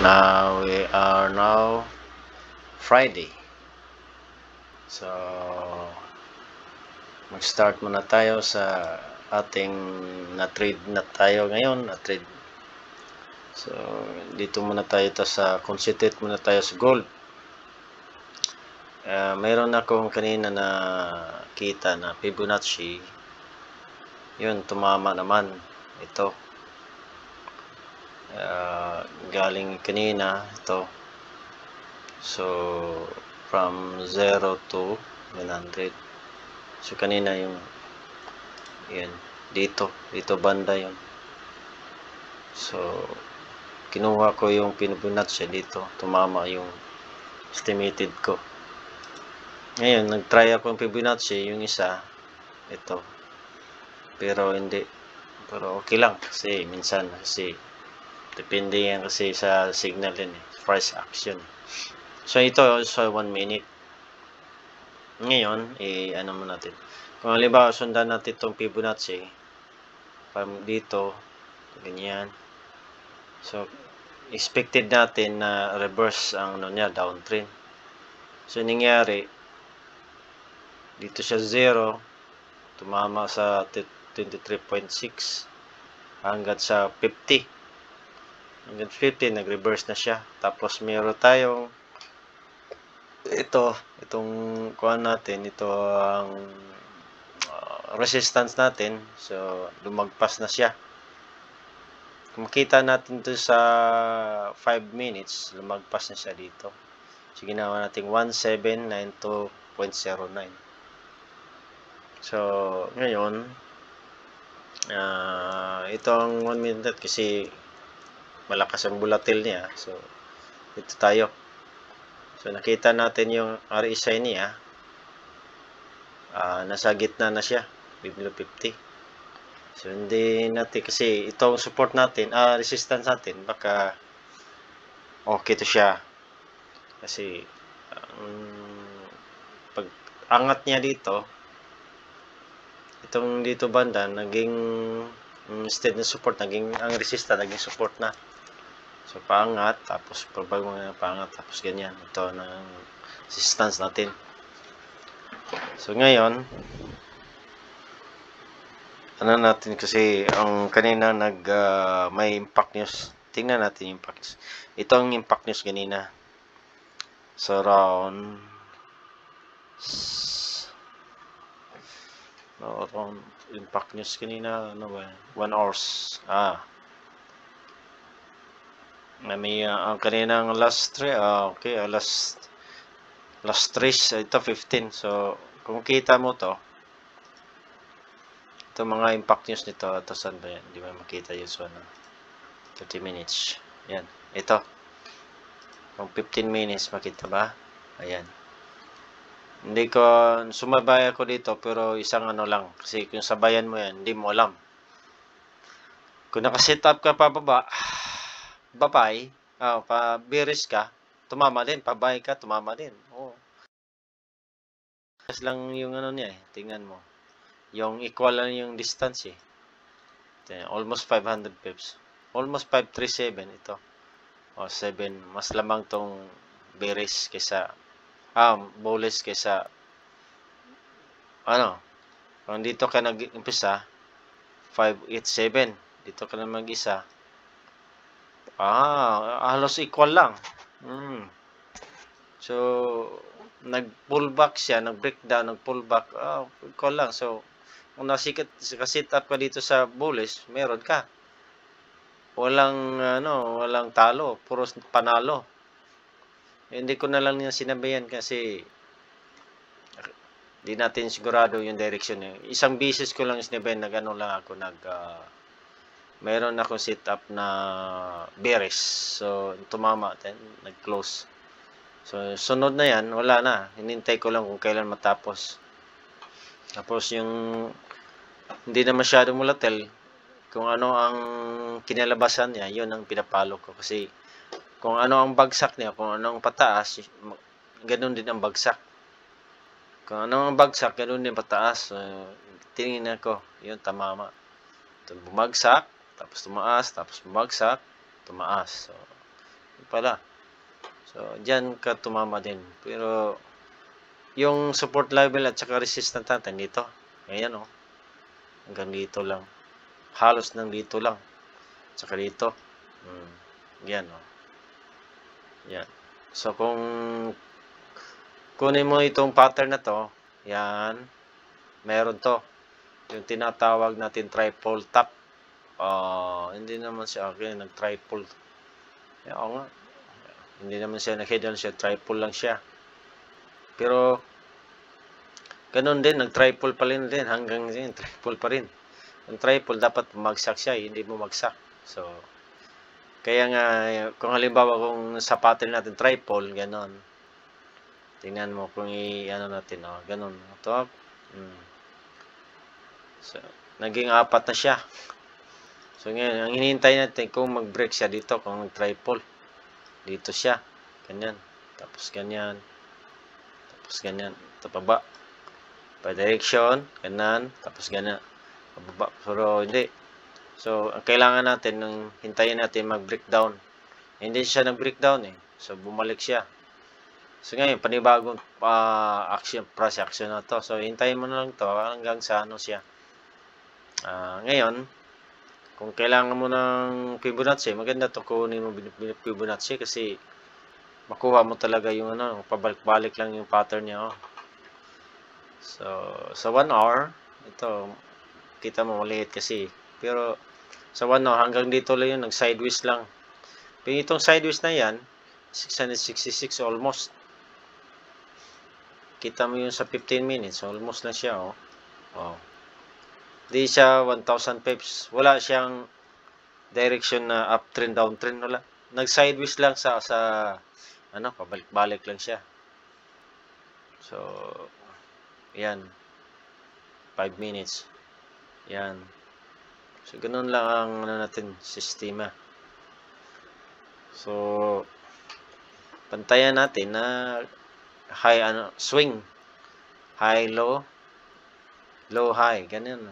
Now we are now Friday. So mag-start muna tayo sa ating na-trade na tayo ngayon, na-trade. So dito muna tayo sa concentrate muna tayo sa gold. Mayroon akong kanina na kita na Fibonacci. Yun, tumama naman ito. Galing kanina ito. So from 0 to 100. So kanina yung yan dito banda yun. So kinuha ko yung Fibonacci dito, tumama yung estimated ko. Ngayon nagtry ako ng Fibonacci yung isa ito, pero hindi, pero okay lang kasi minsan kasi depende yan kasi sa signal din price action. So ito so 1 minute. Ngayon ano mo natin, kung halimbawa sundan natin itong Fibonacci from dito ganyan, so expected natin na reverse ang ano niya, downtrend. So nangyari dito siya 0, tumama sa 23.6 hanggang sa 50. Hanggang 50 nag-reverse na siya. Tapos meron tayong itong kuha natin, ito ang resistance natin. So lumagpas na siya. Kung makita natin to sa 5 minutes, lumagpas na siya dito. So ginawa natin 1792.09. So ngayon itong 1 minute kasi malakas ang volatile niya. So ito tayo. So nakita natin yung RSI niya, nasa gitna na siya, below 50. So hindi natin kasi itong support natin, resistance natin, baka okay to siya. Kasi pag angat niya dito, itong dito banda naging instead na support, naging ang resistance naging support na. So paangat, tapos pagbago na paangat, tapos ganyan. Ito ng resistance natin. So ngayon ano natin kasi ang kanina may impact news. Tingnan natin yung impact news. Ito ang impact news kanina. So around impact news kanina ano ba? 1 hours. May ang kaninang last 3 okay, last 3 ito 15. So kung kita mo to, ito mga impact news nito, ito saan ba yan? Hindi mo makita yun. So 30 minutes. Yan. Ito. Kung 15 minutes, makita ba? Ayan. Hindi ko, sumabay ako dito, pero isang ano lang. Kasi kung sabayan mo yan, hindi mo alam. Kung nakaset up ka pababa, babay, bearish ka, tumama din. Pabay ka, tumama din. Oo. Kasi lang yung ano niya tingnan mo. Yung equal lang yung distance almost 500 pips. Almost 537 ito. 7. Mas lamang tong bearish kaysa bullish kaysa kung dito ka nag-umpisa 587. Dito ka na mag-isa. Halos equal lang. So nag-pullback siya, nag-breakdown, nag-pullback. Equal lang. So kung nakasit up ka dito sa bullish, meron ka. Walang talo, puro panalo. Hindi ko na lang niya sinabihan kasi di natin sigurado yung direction niya. Isang beses ko lang sinabihan, mayroon akong set up na bearish. So tumama, then nag-close. So sunod na yan, wala na. Hinintay ko lang kung kailan matapos. Tapos yung hindi na masyadong volatile, kung ano ang kinalabasan niya, yun ang pinapalo ko. Kasi kung ano ang bagsak niya, kung ano ang pataas, ganun din ang bagsak. Kung ano ang bagsak, ganun din pataas. Tingnan ko, yun tamama. Bumagsak, tapos tumaas, tapos bumagsak, tumaas. So pala. So, dyan ka tumama din. Pero, yung support level at saka resistance natin dito. Ayan o. Hanggang dito lang. Halos nang dito lang. Tsaka dito. Yan o. Yan. So, kung kunin mo itong pattern na to, yan. Meron to. Yung tinatawag natin tripole top. Hindi naman siya nag-tripole. Oo nga. Hindi naman siya nag-head on siya. Tripole lang siya. Pero, ganun din. Nag-tripole pa rin din. Hanggang din. Tripole pa rin. Ang tripole, dapat bumagsak siya. Hindi bumagsak. So, kaya nga, kung halimbawa kung sa pattern natin tripole, ganun. Tingnan mo kung i-ano natin. Ganun. Ito. So, naging 4 na siya. So, ngayon, ang hinihintay natin kung mag-break siya dito, kung mag-tripole. Dito siya. Ganyan. Tapos ganyan. Tapos ganyan. Ito pababa. Pa direction. Ganyan. Tapos ganyan. Pababa. Pero hindi. So, ang kailangan natin, hintayin natin mag-breakdown. Hindi siya nag-breakdown eh. So, bumalik siya. So, ngayon, panibagong price action na to. So, hintayin mo na lang to hanggang sa ano siya. Ngayon, kung kailangan mo ng Fibonacci, maganda to kunin mo Fibonacci kasi makuha mo talaga yung pabalik-balik lang yung pattern niya. So, sa 1 hour, ito, kita mo maliit kasi. Pero, sa 1 hour, hanggang dito lang yun, nag-sideways lang. Pero itong sideways na yan, 666 almost. Kita mo yun sa 15 minutes, almost na siya, Di siya 1,000 pips. Wala siyang direction na uptrend, downtrend. Wala. Nag-sideways lang sa pabalik-balik lang siya. So, yan. 5 minutes. Yan. So, ganun lang ang natin, sistema. So, pantayan natin na high, swing. High, low. Low, high. Ganyan.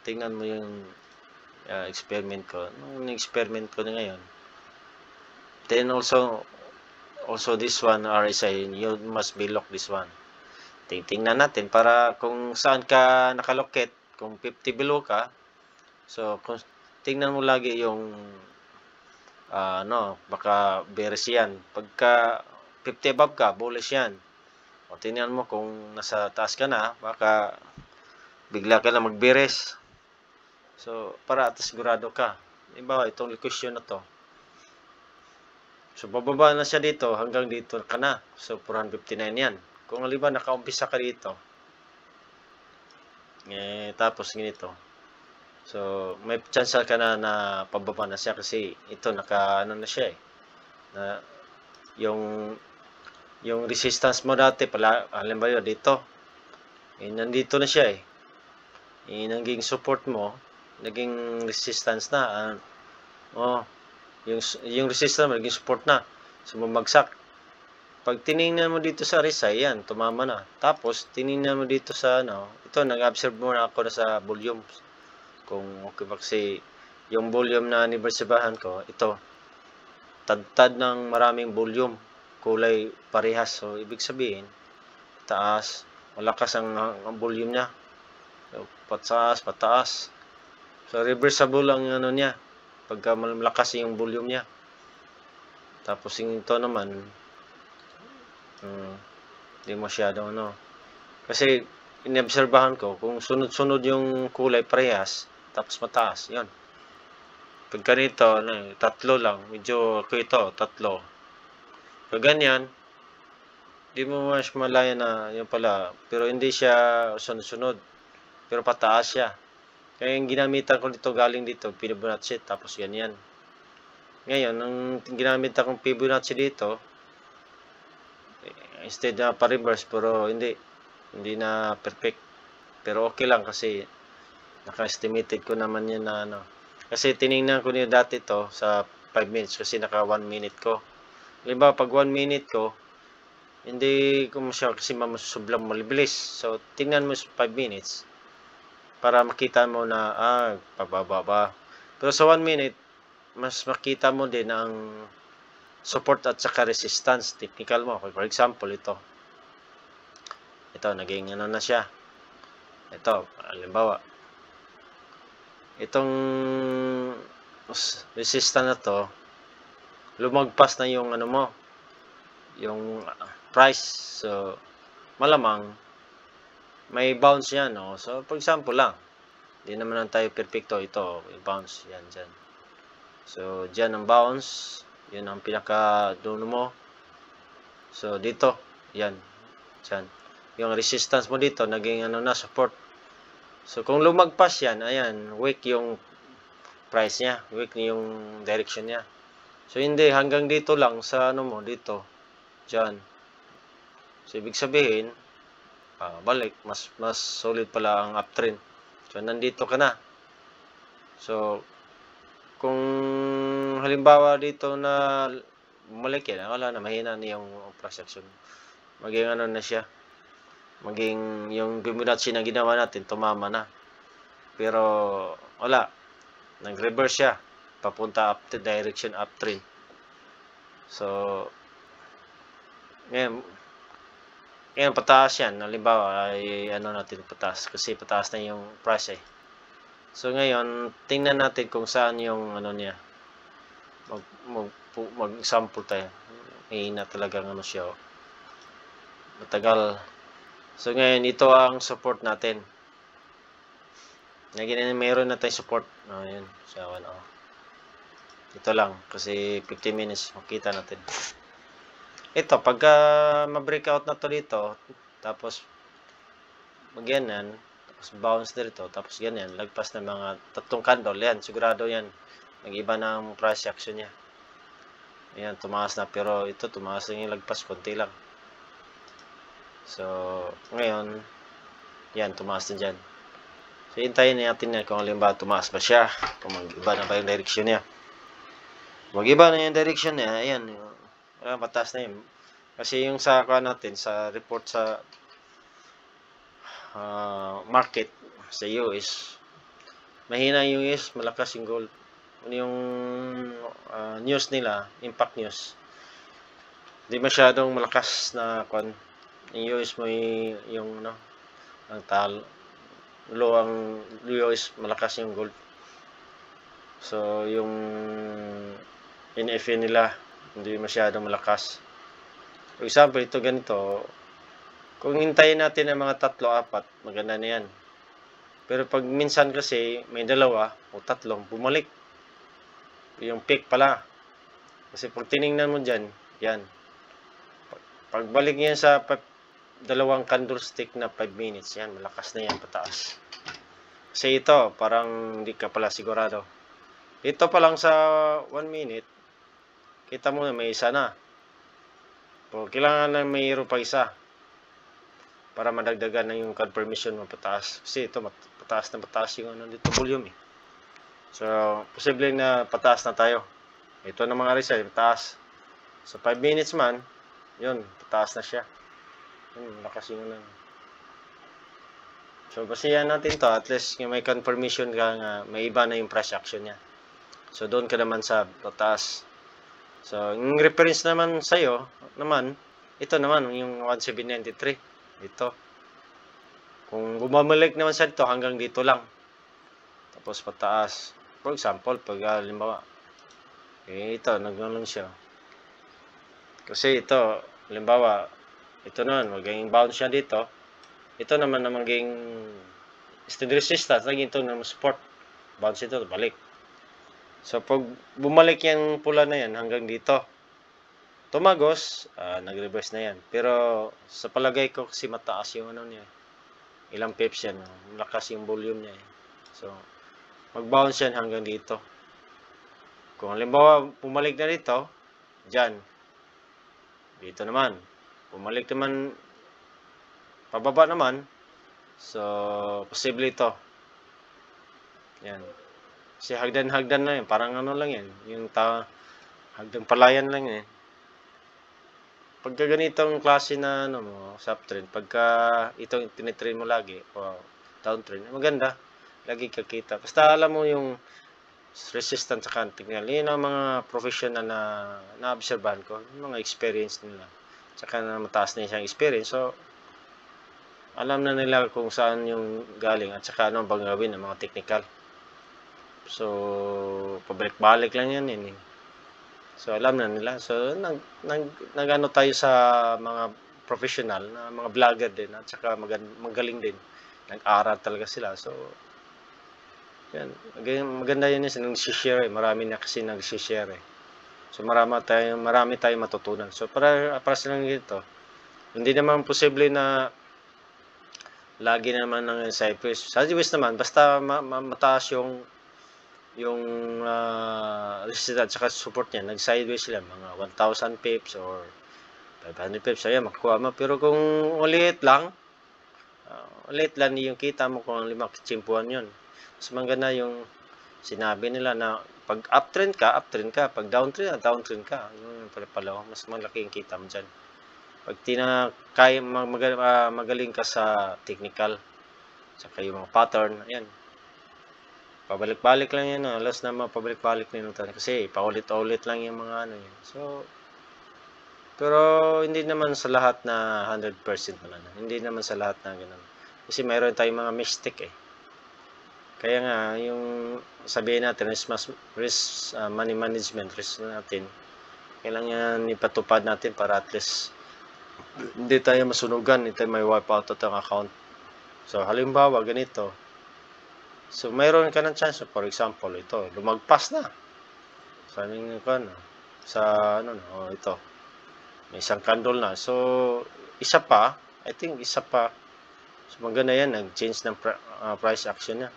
Tingnan mo yung experiment ko. Nung experiment ko na ngayon. Then also this one, RSI, you must be lock this one. Tingnan natin para kung saan ka nakalokit. Kung 50 below ka, so kung tingnan mo lagi yung baka bearish yan. Pagka 50 above ka, bullish yan. O tingnan mo kung nasa taas ka na, baka bigla ka na mag-bearish. So, para at sigurado ka. Halimbawa, itong question na to. So, bababa na siya dito, hanggang dito ka na. So, 459 yan. Kung halimbawa, nakaumpisa ka dito. Tapos, ganito. So, may chance ka na pababa na siya kasi ito, na siya na yung resistance mo dati, halimbawa, dito. Nandito na siya naging support mo, naging resistance na. Yung resistance mo, naging support na. So, bumagsak. Pag tinignan mo dito sa RSI, yan, tumama na. Tapos, tinignan mo dito sa, ito, nag-observe mo na ako na sa volume. Kung okay ba kasi, yung volume na anibersabahan ko, ito, tad-tad ng maraming volume. Kulay parehas. So, ibig sabihin, taas, malakas ang volume niya. So, pataas. So, reversible ang niya. Pagka malakas yung volume niya. Tapos, yung ito naman, hindi masyado, Kasi, inobserbahan ko, kung sunod-sunod yung kulay parehas, tapos mataas, yun. Pagka nito, tatlo lang. Medyo, ito, tatlo. So, ganyan, di mo mas malaya na yun pala. Pero hindi siya sunod-sunod. Pero pataas siya. Kaya yung ginamitan ko dito, galing dito, Fibonacci, tapos ganyan. Ngayon, ang ginamitan kong Fibonacci dito, instead na pa-reverse, pero hindi na perfect. Pero okay lang kasi naka-estimated ko naman yun na Kasi tinignan ko niyo dati to sa 5 minutes kasi naka 1 minute ko. Halimbawa, pag 1 minute ko, hindi ko masya kasi mamasublang malibilis. So, tingnan mo sa 5 minutes para makita mo na, pababa. Pero sa 1 minute, mas makita mo din ang support at saka resistance. Technical mo. For example, ito. Ito, naging ano na siya. Ito, halimbawa. Itong resistance na to, lumagpas na yung ano mo, yung price. So, malamang, may bounce yan, no? So, for example lang, hindi naman tayo perfecto. Ito, may bounce yan dyan. So, dyan ang bounce. Yan ang pinaka-dulo mo. So, dito, yan. Dyan. Yung resistance mo dito, naging ano na, support. So, kung lumagpas yan, ayan, weak yung price niya. Weak yung direction niya. So, hindi, hanggang dito lang sa ano mo, dito. Dyan. So, ibig sabihin, balik, mas solid pala ang uptrend. So, nandito ka na. So, kung halimbawa dito na bumalik yan, wala na, mahina na yung price action. Maging ano na siya. Maging yung Fibonacci na ginawa natin, tumama na. Pero, wala. Nag-reverse siya. Papunta up to direction uptrend. So, ngayon pataas yan. Halimbawa, ay ano natin pataas. Kasi pataas na yung price eh. So, ngayon, tingnan natin kung saan yung ano niya. Mag-sample tayo. Mahina talagang ano siya. Matagal. So, ngayon, ito ang support natin. Mayroon na tayong support. Ayan. So, ano. Ito lang. Kasi 15 minutes makita natin. Ito, pagka ma-breakout na to dito, tapos ganyan, tapos bounce dito, tapos ganyan, lagpas ng mga 3 candle, yan, sigurado yan. Nag-iba na ang price action niya. Ayan, tumaas na, pero ito, tumaas na yung lagpas, konti lang. So, ngayon, yan, tumaas na dyan. So, hintayin natin yan kung halimbawa tumaas ba siya, kung mag-iba na ba yung direction niya. Mag-iba na yung direction niya, ayan, mataas na yun. Kasi yung sa natin, sa report sa market sa US, mahina yung US, malakas yung gold. Yung news nila, impact news, hindi masyadong malakas na yung US mo yung ang ang US malakas yung gold. So yung NFA nila hindi masyadong malakas. For example, ito ganito, kung hintayin natin ang mga 3-4, maganda na yan. Pero pag minsan kasi may 2 o 3 bumalik yung peak pala. Kasi pag tiningnan mo dyan, yan, pagbalik niya sa 2 candlestick na 5 minutes, yan, malakas na yan pataas. Kasi ito, parang hindi ka pala sigurado. Ito pa lang sa 1 minute, kita mo na may isa na. So, kailangan na mayroon pa isa para madagdagan na yung confirmation mo pataas. Kasi ito, pataas na pataas yung ano dito, volume eh. So, posible na pataas na tayo. Ito na mga result, pataas. So, 5 minutes man, yun, pataas na siya. Lakas yung ano. So, basihan natin to, at least may confirmation ka nga, may iba na yung price action niya. So, doon ka naman sa pataas. So, yung reference naman sa'yo, naman, ito naman, yung 1793. Ito. Kung bumabalik naman sa ito, hanggang dito lang. Tapos pataas. For example, pag halimbawa, ito, naglalong siya. Kasi ito, halimbawa, ito naman, magiging bounce siya dito. Ito naman na magiging steady resistance, naging ito naman support. Bounce ito, balik. So, pag bumalik yung pula na yan hanggang dito, tumagos, nag-reverse na yan. Pero, sa palagay ko kasi mataas yung ano niya. Ilang pips yan. Malakas yung volume niya. So, mag-bounce yan hanggang dito. Kung halimbawa, pumalik na dito, dyan. Dito naman. Pumalik naman, pababa naman. So, posible ito. Yan. Kasi hagdan-hagdan na yan. Parang ano lang yan. Yung hagdan palayan lang yan. Pagka ganitong klase na ano mo, subtrend, pagka itong tinitrain mo lagi, o downtrend, maganda. Lagi kakita. Basta alam mo yung resistant sa technical. Yun ang mga professional na na-obserbahan ko, yung mga experience nila. Tsaka na mataas na siyang experience. So, alam na nila kung saan yung galing at saka ano bang gawin ng mga technical. So, pabalik-balik lang yan eh. So, alam na nila. So, nag-ano tayo sa mga professional na mga vlogger din at saka magaling din. Nag-aral talaga sila. So, yan. Maganda yun yung nag-share eh. Marami na kasi nag-share eh. So, marami tayong matutunan. So, para lang dito, hindi naman posible na lagi naman ng sideways. Sideways naman, basta mataas yung resistance at saka support niya, nag-sideways sila, mga 1,000 pips or 500 pips, ayan, makukuha mo. Pero kung ulit lang yung kita mo kung 5 kitsimpuan yun. Mas maganda yung sinabi nila na pag uptrend ka, pag downtrend ka. Yung pala, mas malaki yung kita mo dyan. Pag magaling ka sa technical, saka yung mga pattern, ayan, pabalik-balik lang yan, alas na mapabalik-balik na yun. Kasi paulit-ulit lang yung mga ano yun. So, pero hindi naman sa lahat na 100% naman. Hindi naman sa lahat na ganun. Kasi mayroon tayong mga mistake eh. Kaya nga, yung sabihin natin, money management, risk natin, kailangan ipatupad natin para at least hindi tayo masunugan, hindi tayo may wipe out at ang account. So, halimbawa, ganito. So, mayroon ka ng chance. For example, ito, lumagpas na. Sabi ko, ito. May isang candle na. So, isa pa. So, maganda yan. Nag-change ng price action niya.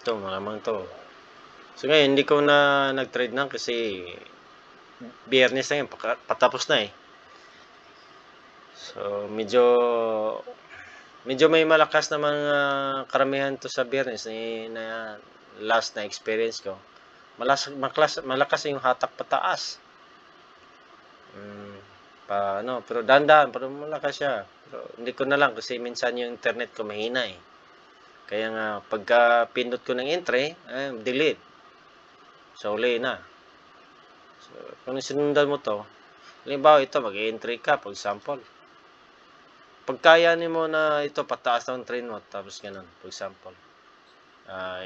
Ito, malamang ito. So, ngayon, hindi ko na nag-trade na kasi Biyernes na yun. Patapos na eh. So, medyo may malakas na mga karamihan to sa Biyernes na last na experience ko. Malakas yung hatak pataas. Pero dandan, pero malakas siya. Pero hindi ko na lang kasi minsan yung internet ko mahina eh. Kaya nga pagka pindot ko ng entry, delete. So uli na. So kung sinundan mo to, halimbawa ito mag-entry ka, for example. Pagkayanin mo na ito pataas ng trend mo, tapos ganun, for example.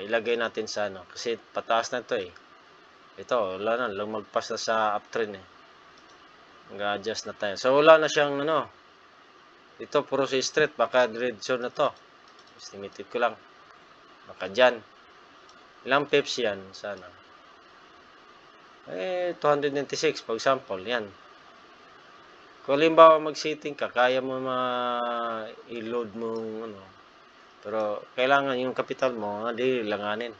Ilagay natin sa kasi pataas na ito eh. Ito, wala na, lumagpas na sa uptrend eh. Mag-adjust na tayo. So, wala na siyang ito, puro si straight, baka red zone na to. Estimated ko lang. Baka dyan. Ilang pips yan, sana. 296, for example, yan. Kung halimbawa mag-setting ka, kaya mo i-load mo, pero kailangan yung capital mo, di langanin.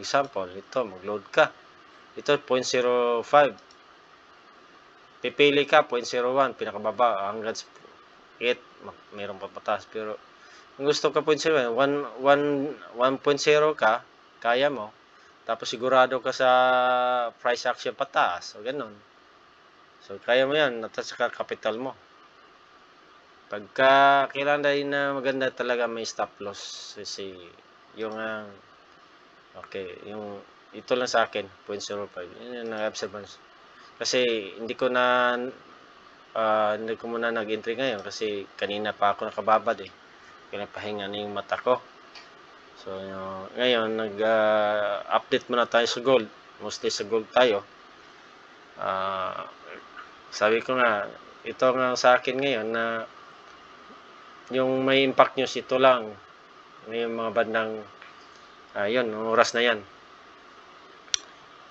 Example, ito, mag-load ka. Ito, 0.05. Pipili ka, 0.01, pinakababa, hanggang 8, mayroon pa pataas. Pero, kung gusto ka 0.01, 1.0 ka, kaya mo. Tapos, sigurado ka sa price action pataas. O, ganun. So, kaya mo yan, natasaka capital mo. Pagka, kailangan dahil na maganda talaga may stop loss. Kasi, yung, ito lang sa akin, 0.05. Yun yung observance. Kasi hindi ko muna nag-entry ngayon kasi kanina pa ako nakababad eh. Pinapahinga na yung mata ko. So, ngayon nag-update muna tayo sa gold. Mostly sa gold tayo. Sabi ko nga, ito nga sa akin ngayon na yung may impact news ito lang. Yung mga bandang yun, oras na yan.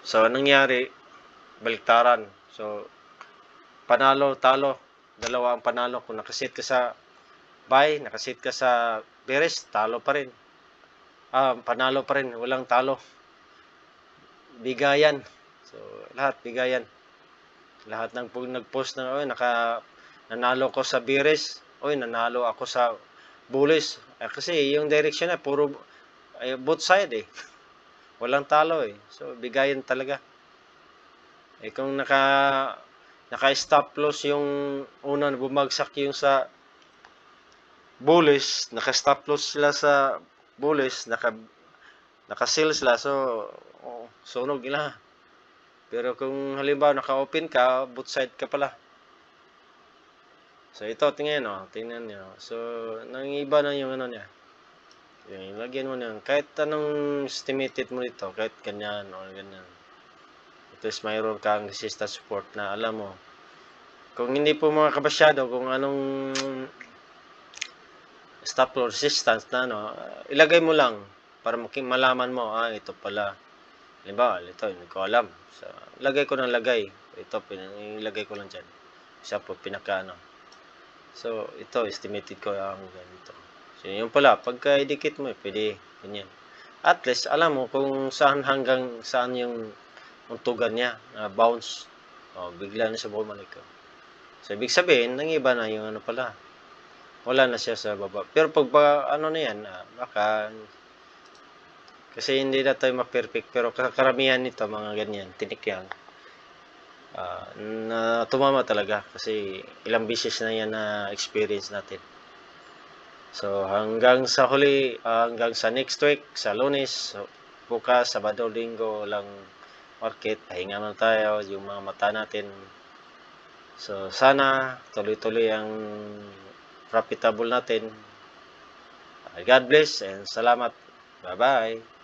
So, anong nangyari? Baliktaran. So, panalo, talo. Dalawa ang panalo. Kung nakasit ka sa buy, nakasit ka sa bearish, talo pa rin. Panalo pa rin. Walang talo. Bigayan. So, lahat bigayan. Lahat ng nag-post na, nanalo ko sa bearish. Nanalo ako sa bullish. Kasi yung direction na, puro both side eh. Walang talo eh. So, bigayan talaga. Kung naka-stop loss yung unang bumagsak yung sa bullish, naka-stop loss sila sa bullish, naka-seal sila, so sunog nila. Pero kung halimbawa naka-open ka, both side ka pala. So ito, tingnan nyo. So nangiba na yung ano niya. Yung lagyan mo niyan, kahit anong estimated mo dito, kahit ganyan o ganyan. At least mayroon kang resistance support na alam mo. Kung hindi po mga kabasyado, kung anong stop loss resistance na ilagay mo lang para malaman mo, ito pala. Halimbawa, ito, hindi ko alam. So, lagay ko ng lagay. Ito, ilagay ko lang dyan. Isa po, So, ito, estimated ko ang ganito. So, yun pala, pagka idikit mo, pwede, ganyan. At least, alam mo kung saan hanggang saan yung untugan niya, bounce. Bigla na siya bumalik. So, ibig sabihin, nangiba na yung ano pala. Wala na siya sa baba. Pero pag ano na yan, baka kasi hindi na tayo ma-perfect, pero karamihan nito, mga ganyan, tinik yan, na tumama talaga kasi ilang beses na yan na experience natin. So, hanggang sa huli, hanggang sa next week, sa Lunes, bukas, Sabado, Linggo, lang market, pahinga man tayo, yung mga mata natin. So, sana tuloy-tuloy ang profitable natin. God bless and salamat. Bye-bye.